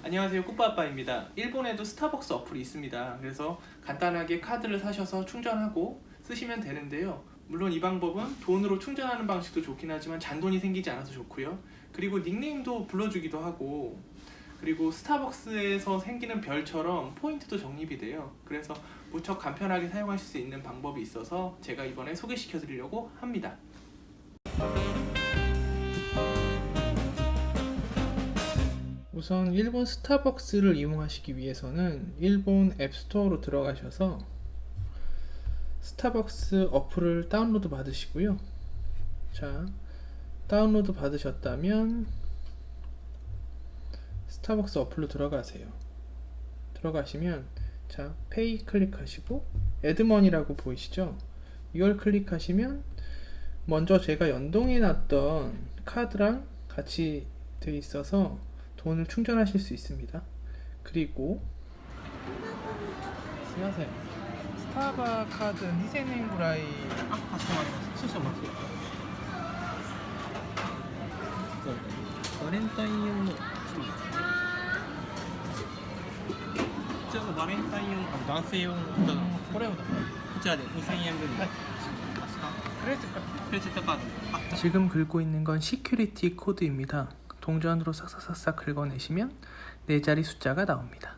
안녕하세요, 꾸빠아빠입니다. 일본에도 스타벅스 어플이 있습니다. 그래서 간단하게 카드를 사셔서 충전하고 쓰시면 되는데요. 물론 이 방법은 돈으로 충전하는 방식도 좋긴 하지만 잔돈이 생기지 않아서 좋고요. 그리고 닉네임도 불러주기도 하고, 그리고 스타벅스에서 생기는 별처럼 포인트도 적립이 돼요. 그래서 무척 간편하게 사용하실 수 있는 방법이 있어서 제가 이번에 소개시켜 드리려고 합니다. 우선 일본 스타벅스를 이용하시기 위해서는 일본 앱스토어로 들어가셔서 스타벅스 어플을 다운로드 받으시고요. 자, 다운로드 받으셨다면 스타벅스 어플로 들어가세요. 들어가시면 자, 페이 클릭하시고 애드머니라고 보이시죠? 이걸 클릭하시면 먼저 제가 연동해 놨던 카드랑 같이 돼 있어서 돈을 충전하실 수 있습니다. 그리고 안녕하세요. 스타바 카드 2000엔ぐらい かしこまりました。少々お待ちください。バレンタイン用のこちらがバレンタイン用の男性用のこれをこちらで2000円分で、クレジットカード。 지금 긁고 있는 건 시큐리티 코드입니다. 동전으로 싹싹싹싹 긁어내시면 4자리 숫자가 나옵니다.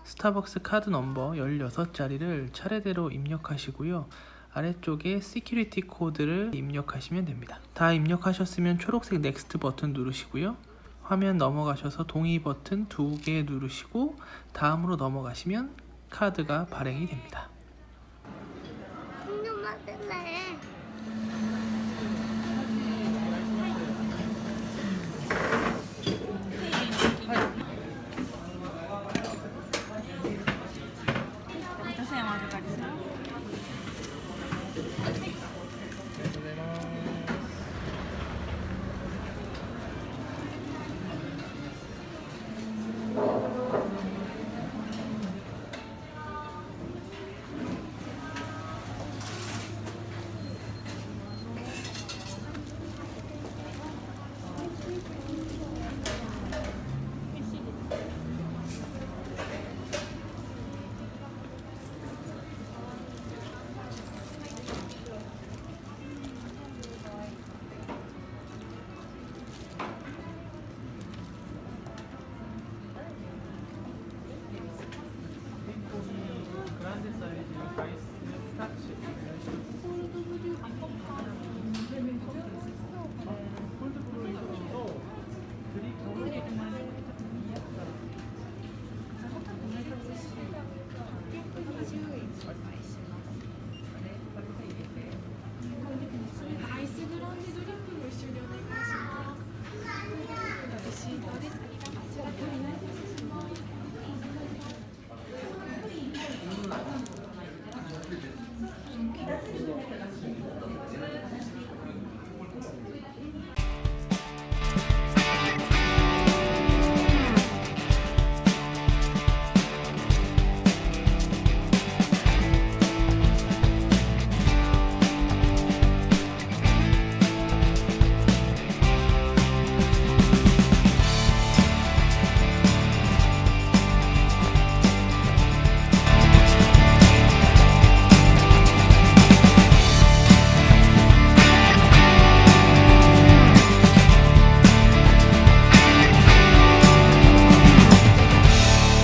스타벅스 카드 넘버 16자리를 차례대로 입력하시고요. 아래쪽에 시큐리티 코드를 입력하시면 됩니다. 다 입력하셨으면 초록색 넥스트 버튼 누르시고요. 화면 넘어가셔서 동의 버튼 2개 누르시고 다음으로 넘어가시면 카드가 발행이 됩니다. 충전 받을래요?